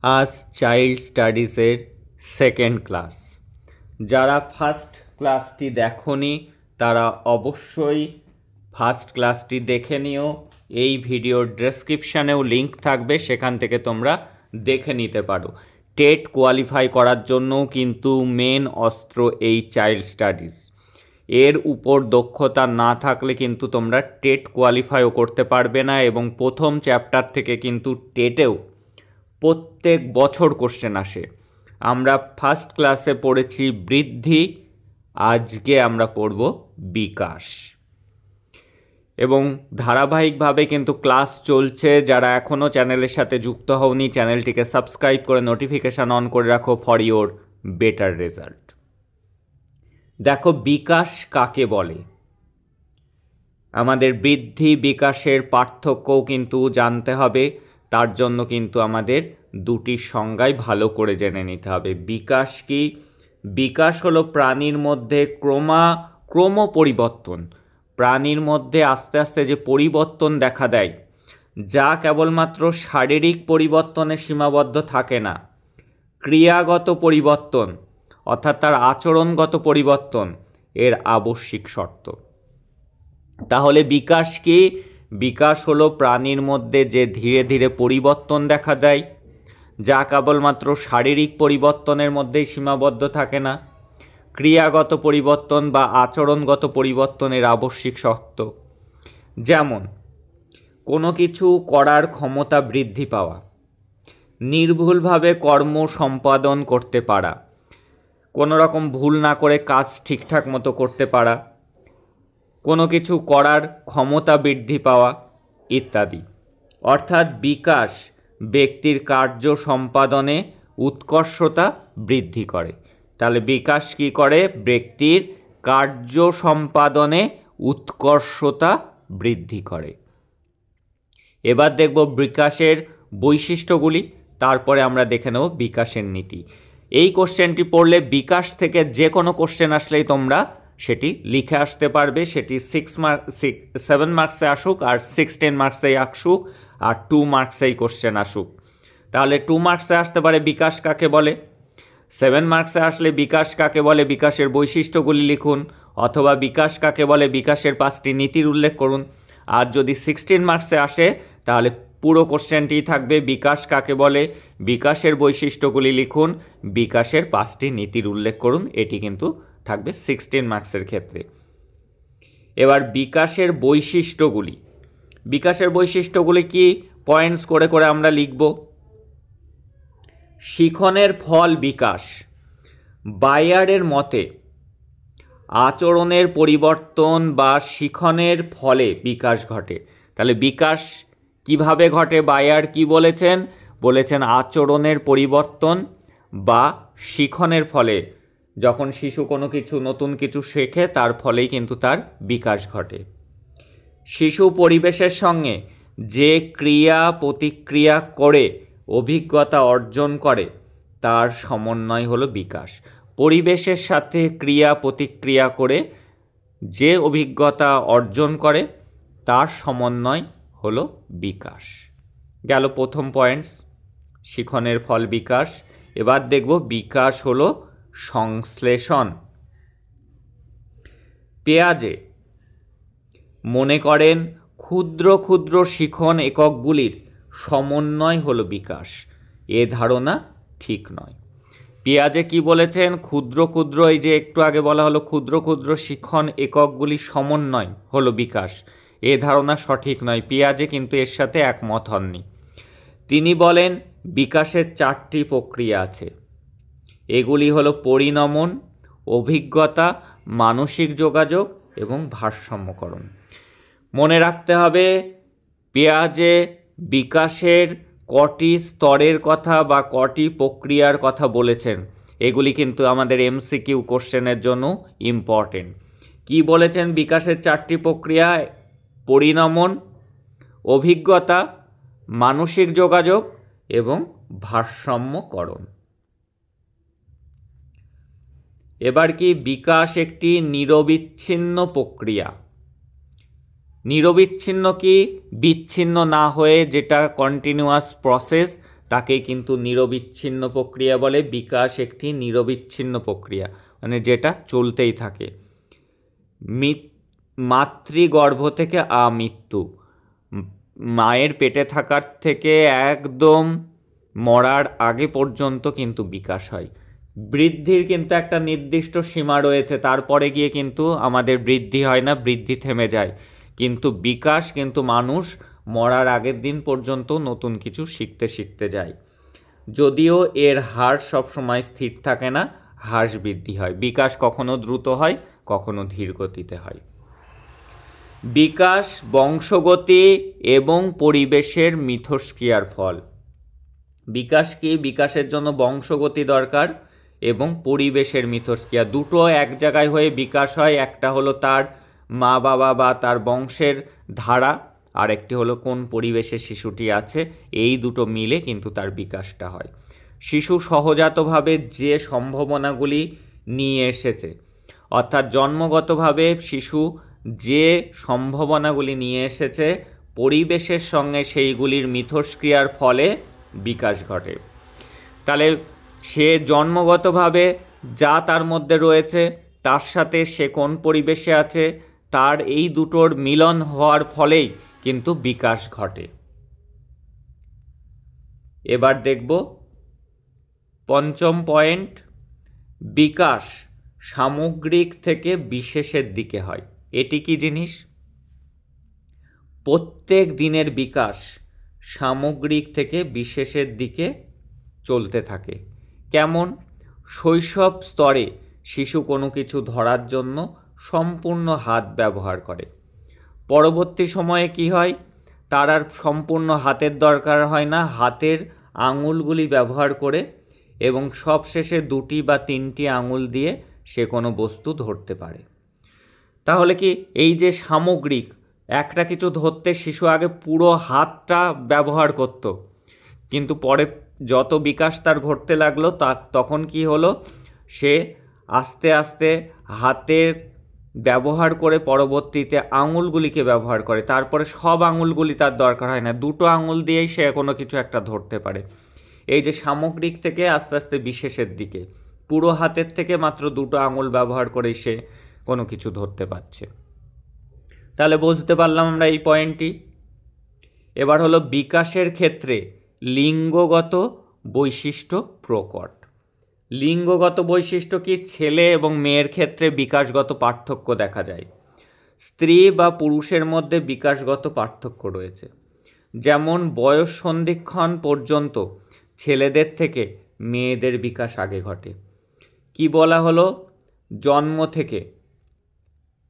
আজ child স্টাডিজের second class. যারা first ক্লাসটি দেখোনি তারা অবশ্যই ফার্স্ট ক্লাসটি দেখে নিও। এই ভিডিওর ডেসক্রিপশানেও লিঙ্ক থাকবে, সেখান থেকে তোমরা দেখে নিতে পারো। টেট কোয়ালিফাই করার জন্যও কিন্তু মেন অস্ত্র এই চাইল্ড স্টাডিজ। এর উপর দক্ষতা না থাকলে কিন্তু তোমরা টেট কোয়ালিফাইও করতে পারবে না, এবং প্রথম চ্যাপ্টার থেকে কিন্তু টেটেও প্রত্যেক বছর কোশ্চেন আসে। আমরা ফার্স্ট ক্লাসে পড়েছি বৃদ্ধি, আজকে আমরা পড়ব বিকাশ, এবং ধারাবাহিকভাবে কিন্তু ক্লাস চলছে। যারা এখনও চ্যানেলের সাথে যুক্ত হওনি, চ্যানেলটিকে সাবস্ক্রাইব করে নোটিফিকেশান অন করে রাখো ফর ইওর বেটার রেজাল্ট। দেখো, বিকাশ কাকে বলে? আমাদের বৃদ্ধি বিকাশের পার্থক্যও কিন্তু জানতে হবে। তার জন্য কিন্তু আমাদের দুটির সংজ্ঞাই ভালো করে জেনে নিতে হবে। বিকাশ কি? বিকাশ হলো প্রাণীর মধ্যে ক্রম পরিবর্তন। প্রাণীর মধ্যে আস্তে আস্তে যে পরিবর্তন দেখা দেয়, যা কেবলমাত্র শারীরিক পরিবর্তনে সীমাবদ্ধ থাকে না, ক্রিয়াগত পরিবর্তন অর্থাৎ তার আচরণগত পরিবর্তন এর আবশ্যিক শর্ত। তাহলে বিকাশ কি? বিকাশ হলো প্রাণীর মধ্যে যে ধীরে ধীরে পরিবর্তন দেখা দেয়, যা কেবলমাত্র শারীরিক পরিবর্তনের মধ্যেই সীমাবদ্ধ থাকে না, ক্রিয়াগত পরিবর্তন বা আচরণগত পরিবর্তনের আবশ্যিক শর্ত। যেমন কোনো কিছু করার ক্ষমতা বৃদ্ধি পাওয়া, নির্ভুলভাবে কর্ম সম্পাদন করতে পারা, কোনো রকম ভুল না করে কাজ ঠিকঠাক মতো করতে পারা, কোনো কিছু করার ক্ষমতা বৃদ্ধি পাওয়া ইত্যাদি। অর্থাৎ বিকাশ ব্যক্তির কার্য সম্পাদনে উৎকর্ষতা বৃদ্ধি করে। তাহলে বিকাশ কি করে? ব্যক্তির কার্য সম্পাদনে উৎকর্ষতা বৃদ্ধি করে। এবার দেখব বিকাশের বৈশিষ্ট্যগুলি, তারপরে আমরা দেখে নেব বিকাশের নীতি। এই কোশ্চেনটি পড়লে বিকাশ থেকে যে কোনো কোশ্চেন আসলেই তোমরা সেটি লিখে আসতে পারবে। সেটি 7 মার্কসে আসুক আর 16 মার্কসেই আসুক আর 2 মার্কসেই কোশ্চেন আসুক। তাহলে 2 মার্কসে আসতে পারে বিকাশ কাকে বলে, 7 মার্কসে আসলে বিকাশ কাকে বলে বিকাশের বৈশিষ্ট্যগুলি লিখুন, অথবা বিকাশ কাকে বলে বিকাশের 5টি নীতির উল্লেখ করুন। আর যদি 16 মার্কসে আসে তাহলে পুরো কোশ্চেনটি থাকবে বিকাশ কাকে বলে, বিকাশের বৈশিষ্ট্যগুলি লিখুন, বিকাশের 5টি নীতির উল্লেখ করুন। এটি কিন্তু থাকবে 16 মার্কসের ক্ষেত্রে। এবার বিকাশের বৈশিষ্ট্যগুলি, বিকাশের বৈশিষ্ট্যগুলি কি পয়েন্টস করে করে আমরা লিখব। শিখনের ফল বিকাশ। বায়ারের মতে আচরণের পরিবর্তন বা শিখনের ফলে বিকাশ ঘটে। তাহলে বিকাশ কিভাবে ঘটে? বায়ার কি বলেছেন? বলেছেন আচরণের পরিবর্তন বা শিখনের ফলে। যখন শিশু কোনো কিছু নতুন কিছু শেখে তার ফলেই কিন্তু তার বিকাশ ঘটে। শিশু পরিবেশের সঙ্গে যে ক্রিয়া প্রতিক্রিয়া করে অভিজ্ঞতা অর্জন করে তার সমন্বয় হলো বিকাশ। পরিবেশের সাথে ক্রিয়া প্রতিক্রিয়া করে যে অভিজ্ঞতা অর্জন করে তার সমন্বয় হলো বিকাশ। গেল প্রথম পয়েন্টস, শিখনের ফল বিকাশ। এবার দেখব বিকাশ হলো সংশ্লেষণ। পেঁয়াজে মনে করেন ক্ষুদ্র ক্ষুদ্র শিখন এককগুলির সমন্বয় হলো বিকাশ। এ ধারণা ঠিক নয়। পেঁয়াজে কি বলেছেন? ক্ষুদ্র ক্ষুদ্র, এই যে একটু আগে বলা হলো ক্ষুদ্র ক্ষুদ্র শিখন এককগুলির সমন্বয় হলো বিকাশ। এ ধারণা সঠিক নয়। পেঁয়াজে কিন্তু এর সাথে একমত হননি। তিনি বলেন বিকাশের 4টি প্রক্রিয়া আছে। এগুলি হলো পরিণমন, অভিজ্ঞতা, মানসিক যোগাযোগ এবং ভারসাম্যকরণ। মনে রাখতে হবে পেঁয়াজে বিকাশের কটি স্তরের কথা বা কটি প্রক্রিয়ার কথা বলেছেন। এগুলি কিন্তু আমাদের এমসিকিউ কোশ্চেনের জন্য ইম্পর্টেন্ট। কি বলেছেন? বিকাশের 4টি প্রক্রিয়া: পরিণমন, অভিজ্ঞতা, মানসিক যোগাযোগ এবং ভারসাম্যকরণ। এবার কি বিকাশ একটি নিরবিচ্ছিন্ন প্রক্রিয়া। নিরবিচ্ছিন্ন কি? বিচ্ছিন্ন না হয়ে যেটা কন্টিনিউয়াস প্রসেস, তাকেই কিন্তু নিরবিচ্ছিন্ন প্রক্রিয়া বলে। বিকাশ একটি নিরবিচ্ছিন্ন প্রক্রিয়া, মানে যেটা চলতেই থাকে। মাতৃগর্ভ থেকে আমৃত্যু, মায়ের পেটে থাকার থেকে একদম মরার আগে পর্যন্ত কিন্তু বিকাশ হয়। বৃদ্ধির কিন্তু একটা নির্দিষ্ট সীমা রয়েছে, তারপরে গিয়ে কিন্তু আমাদের বৃদ্ধি হয় না, বৃদ্ধি থেমে যায়। কিন্তু বিকাশ কিন্তু মানুষ মরার আগের দিন পর্যন্ত নতুন কিছু শিখতে শিখতে যায়। যদিও এর হার সবসময় স্থির থাকে না, হ্রাস বৃদ্ধি হয়। বিকাশ কখনো দ্রুত হয়, কখনো ধীর গতিতে হয়। বিকাশ বংশগতি এবং পরিবেশের মিথস্ক্রিয়ার ফল। বিকাশ কি? বিকাশের জন্য বংশগতি দরকার এবং পরিবেশের মিথস্ক্রিয়া, দুটো এক জায়গায় হয়ে বিকাশ হয়। একটা হলো তার মা বাবা বা তার বংশের ধারা, আর একটি হলো কোন পরিবেশে শিশুটি আছে, এই দুটো মিলে কিন্তু তার বিকাশটা হয়। শিশু সহজাতভাবে যে সম্ভাবনাগুলি নিয়ে এসেছে, অর্থাৎ জন্মগতভাবে শিশু যে সম্ভাবনাগুলি নিয়ে এসেছে, পরিবেশের সঙ্গে সেইগুলির মিথস্ক্রিয়ার ফলে বিকাশ ঘটে। তাহলে সে জন্মগতভাবে যা তার মধ্যে রয়েছে, তার সাথে সে কোন পরিবেশে আছে, তার এই দুটোর মিলন হওয়ার ফলেই কিন্তু বিকাশ ঘটে। এবার দেখব পঞ্চম পয়েন্ট, বিকাশ সামগ্রিক থেকে বিশেষের দিকে হয়। এটি কি জিনিস? প্রত্যেক দিনের বিকাশ সামগ্রিক থেকে বিশেষের দিকে চলতে থাকে। কেমন? শৈশব স্তরে শিশু কোনো কিছু ধরার জন্য সম্পূর্ণ হাত ব্যবহার করে। পরবর্তী সময়ে কি হয়, তার আর সম্পূর্ণ হাতের দরকার হয় না, হাতের আঙুলগুলি ব্যবহার করে এবং সবশেষে 2টি বা 3টি আঙুল দিয়ে সে কোনো বস্তু ধরতে পারে। তাহলে কি এই যে সামগ্রিক, একটা কিছু ধরতে শিশু আগে পুরো হাতটা ব্যবহার করত, কিন্তু পরে যত বিকাশ তার ঘটতে লাগলো তখন কি হলো, সে আস্তে আস্তে হাতের ব্যবহার করে পরবর্তীতে আঙুলগুলিকে ব্যবহার করে। তারপরে সব আঙুলগুলি তার দরকার হয় না, 2টো আঙুল দিয়েই সে কোনো কিছু একটা ধরতে পারে। এই যে সামগ্রিক থেকে আস্তে আস্তে বিশেষের দিকে, পুরো হাতের থেকে মাত্র 2টো আঙুল ব্যবহার করেই সে কোনো কিছু ধরতে পারছে। তাহলে বুঝতে পারলাম আমরা এই পয়েন্টটি। এবার হলো বিকাশের ক্ষেত্রে লিঙ্গগত বৈশিষ্ট্য প্রকট। লিঙ্গগত বৈশিষ্ট্য কি? ছেলে এবং মেয়ের ক্ষেত্রে বিকাশগত পার্থক্য দেখা যায়। স্ত্রী বা পুরুষের মধ্যে বিকাশগত পার্থক্য রয়েছে। যেমন বয়স সন্ধিক্ষণ পর্যন্ত ছেলেদের থেকে মেয়েদের বিকাশ আগে ঘটে। কি বলা হলো? জন্ম থেকে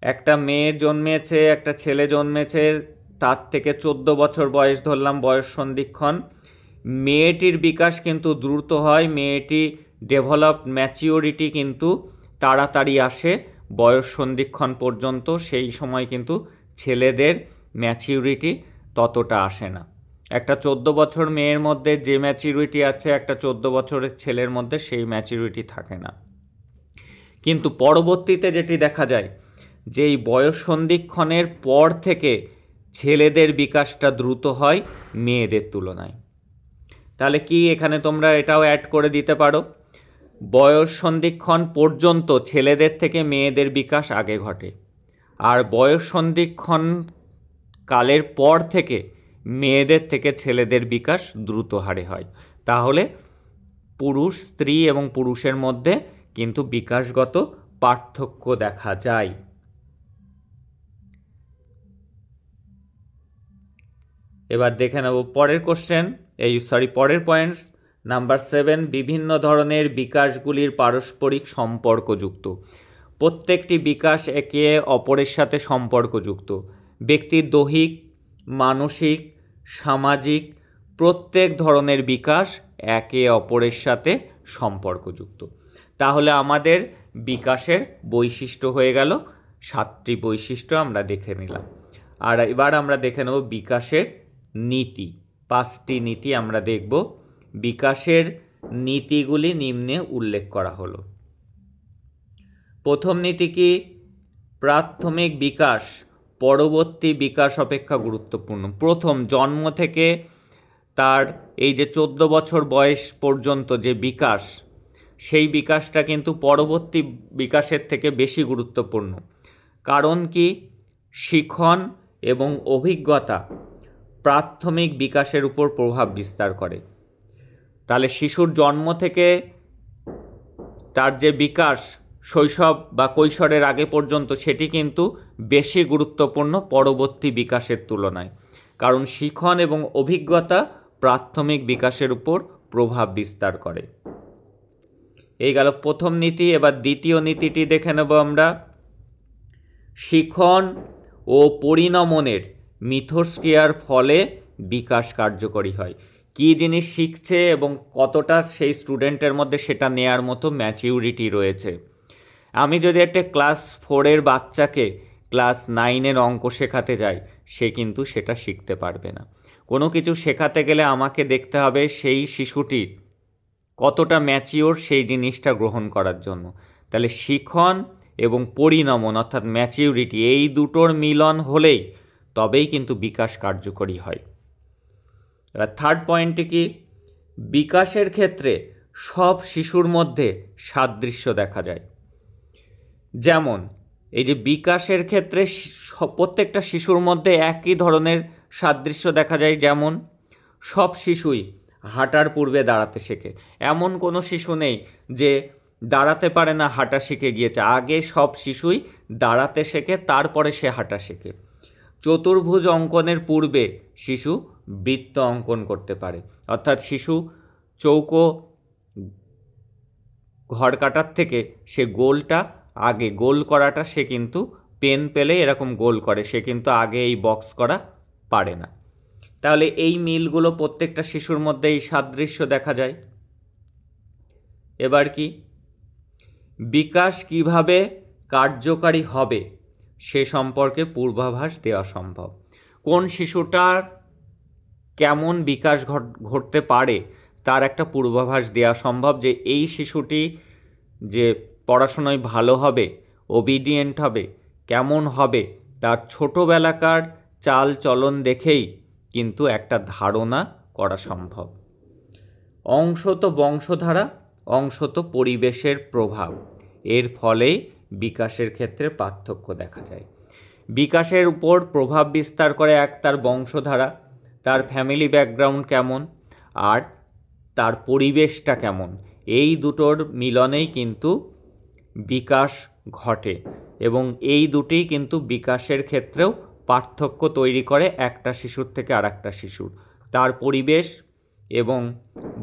একটা মেয়ে জন্মেছে, একটা ছেলে জন্মেছে, তার থেকে 14 বছর বয়স ধরলাম বয়স সন্ধিক্ষণ। মেয়েটির বিকাশ কিন্তু দ্রুত হয়, মেয়েটি ডেভেলপড ম্যাচিওরিটি কিন্তু তাড়াতাড়ি আসে বয়স সন্ধিক্ষণ পর্যন্ত। সেই সময় কিন্তু ছেলেদের ম্যাচিউরিটি ততটা আসে না। একটা 14 বছর মেয়ের মধ্যে যে ম্যাচিউরিটি আছে, একটা 14 বছরের ছেলের মধ্যে সেই ম্যাচিউরিটি থাকে না। কিন্তু পরবর্তীতে যেটি দেখা যায়, যে এই বয়স সন্ধিক্ষণের পর থেকে ছেলেদের বিকাশটা দ্রুত হয় মেয়েদের তুলনায়। তাহলে কি এখানে তোমরা এটাও অ্যাড করে দিতে পারো, বয়স সন্ধিক্ষণ পর্যন্ত ছেলেদের থেকে মেয়েদের বিকাশ আগে ঘটে, আর বয়স সন্ধিক্ষণ কালের পর থেকে মেয়েদের থেকে ছেলেদের বিকাশ দ্রুত হারে হয়। তাহলে পুরুষ, স্ত্রী এবং পুরুষের মধ্যে কিন্তু বিকাশগত পার্থক্য দেখা যায়। এবার দেখে নেব পরের কোশ্চেন, পরের পয়েন্টস। নাম্বার 7, বিভিন্ন ধরনের বিকাশগুলির পারস্পরিক সম্পর্কযুক্ত। প্রত্যেকটি বিকাশ একে অপরের সাথে সম্পর্কযুক্ত। ব্যক্তির দৈহিক, মানসিক, সামাজিক প্রত্যেক ধরনের বিকাশ একে অপরের সাথে সম্পর্কযুক্ত। তাহলে আমাদের বিকাশের বৈশিষ্ট্য হয়ে গেল 7টি বৈশিষ্ট্য আমরা দেখে নিলাম। আর এবার আমরা দেখে নেব বিকাশের নীতি। 5টি নীতি আমরা দেখব। বিকাশের নীতিগুলি নিম্নে উল্লেখ করা হলো। প্রথম নীতি কি? প্রাথমিক বিকাশ পরবর্তী বিকাশ অপেক্ষা গুরুত্বপূর্ণ। প্রথম জন্ম থেকে তার এই যে 14 বছর বয়স পর্যন্ত যে বিকাশ, সেই বিকাশটা কিন্তু পরবর্তী বিকাশের থেকে বেশি গুরুত্বপূর্ণ। কারণ কি, শিখন এবং অভিজ্ঞতা প্রাথমিক বিকাশের উপর প্রভাব বিস্তার করে। তাহলে শিশুর জন্ম থেকে তার যে বিকাশ শৈশব বা কৈশোরের আগে পর্যন্ত, সেটি কিন্তু বেশি গুরুত্বপূর্ণ পরবর্তী বিকাশের তুলনায়। কারণ শিখন এবং অভিজ্ঞতা প্রাথমিক বিকাশের উপর প্রভাব বিস্তার করে। এই গেল প্রথম নীতি। এবার দ্বিতীয় নীতিটি দেখে নেব আমরা। শিখন ও পরিণমনের মিথস্ক্রিয়ার ফলে বিকাশ কার্যকরী হয়। কী জিনিস শিখছে এবং কতটা সেই স্টুডেন্টের মধ্যে সেটা নেয়ার মতো ম্যাচিউরিটি রয়েছে। আমি যদি একটা ক্লাস 4-এর বাচ্চাকে ক্লাস 9-এর অঙ্ক শেখাতে যাই, সে কিন্তু সেটা শিখতে পারবে না। কোনো কিছু শেখাতে গেলে আমাকে দেখতে হবে সেই শিশুটি কতটা ম্যাচিওর সেই জিনিসটা গ্রহণ করার জন্য। তাহলে শিখন এবং পরিণমন অর্থাৎ ম্যাচিউরিটি, এই দুটোর মিলন হলেই তবেই কিন্তু বিকাশ কার্যকরী হয়। এবার থার্ড পয়েন্টটি কি, বিকাশের ক্ষেত্রে সব শিশুর মধ্যে সাদৃশ্য দেখা যায়। যেমন এই যে বিকাশের ক্ষেত্রে প্রত্যেকটা শিশুর মধ্যে একই ধরনের সাদৃশ্য দেখা যায়। যেমন সব শিশুই হাঁটার পূর্বে দাঁড়াতে শেখে। এমন কোনো শিশু নেই যে দাঁড়াতে পারে না হাঁটা শিখে গিয়েছে। আগে সব শিশুই দাঁড়াতে শেখে, তারপরে সে হাঁটা শেখে। চতুর্ভুজ অঙ্কনের পূর্বে শিশু বৃত্ত অঙ্কন করতে পারে। অর্থাৎ শিশু চৌকো ঘর কাটার থেকে সে গোলটা আগে, গোল করাটা সে কিন্তু পেন পেলে এরকম গোল করে, সে কিন্তু আগে এই বক্স করা পারে না। তাহলে এই মিলগুলো প্রত্যেকটা শিশুর মধ্যে এই সাদৃশ্য দেখা যায়। এবার কি, বিকাশ কিভাবে কার্যকারী হবে সে সম্পর্কে পূর্বাভাস দেওয়া সম্ভব। কোন শিশুটার কেমন বিকাশ ঘটতে পারে তার একটা পূর্বাভাস দেওয়া সম্ভব, যে এই শিশুটি যে পড়াশোনায় ভালো হবে, ওবিডিয়েন্ট হবে, কেমন হবে, তার ছোটোবেলাকার চাল চলন দেখেই কিন্তু একটা ধারণা করা সম্ভব। অংশত বংশধারা, অংশত পরিবেশের প্রভাব, এর ফলেই বিকাশের ক্ষেত্রে পার্থক্য দেখা যায়। বিকাশের উপর প্রভাব বিস্তার করে এক তার বংশধারা, তার ফ্যামিলি ব্যাকগ্রাউন্ড কেমন, আর তার পরিবেশটা কেমন, এই দুটোর মিলনেই কিন্তু বিকাশ ঘটে। এবং এই দুটিই কিন্তু বিকাশের ক্ষেত্রেও পার্থক্য তৈরি করে একটা শিশুর থেকে আরেকটা শিশুর। তার পরিবেশ এবং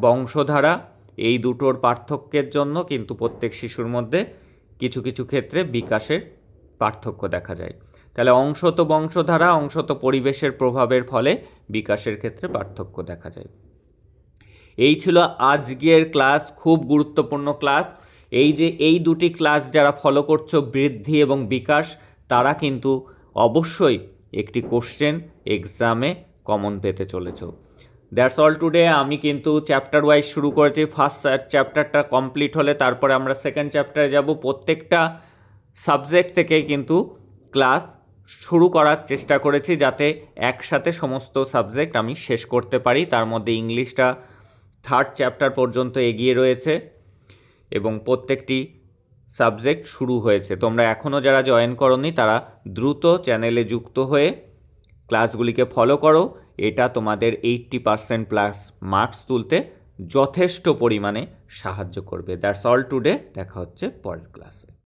বংশধারা, এই দুটোর পার্থক্যের জন্য কিন্তু প্রত্যেক শিশুর মধ্যে কিছু কিছু ক্ষেত্রে বিকাশের পার্থক্য দেখা যায়। তাহলে অংশত বংশধারা, অংশত পরিবেশের প্রভাবের ফলে বিকাশের ক্ষেত্রে পার্থক্য দেখা যায়। এই ছিল আজকের ক্লাস, খুব গুরুত্বপূর্ণ ক্লাস। এই যে এই দুটি ক্লাস যারা ফলো করছো, বৃদ্ধি এবং বিকাশ, তারা কিন্তু অবশ্যই একটি কোশ্চেন এক্সামে কমন পেতে চলেছ। That's all today. আমি কিন্তু চ্যাপ্টার ওয়াইজ শুরু করেছি। ফার্স্ট চ্যাপ্টারটা কমপ্লিট হলে তারপরে আমরা সেকেন্ড চ্যাপ্টারে যাব। প্রত্যেকটা সাবজেক্ট থেকে কিন্তু ক্লাস শুরু করার চেষ্টা করেছি যাতে একসাথে সমস্ত সাবজেক্ট আমি শেষ করতে পারি। তার মধ্যে ইংলিশটা থার্ড চ্যাপ্টার পর্যন্ত এগিয়ে রয়েছে এবং প্রত্যেকটি সাবজেক্ট শুরু হয়েছে। তোমরা এখনও যারা জয়েন করোনি তারা দ্রুত চ্যানেলে যুক্ত হয়ে ক্লাসগুলিকে ফলো করো। এটা তোমাদের 80% প্লাস মার্কস তুলতে যথেষ্ট পরিমাণে সাহায্য করবে। That's all today. দেখা হচ্ছে পরের ক্লাসে।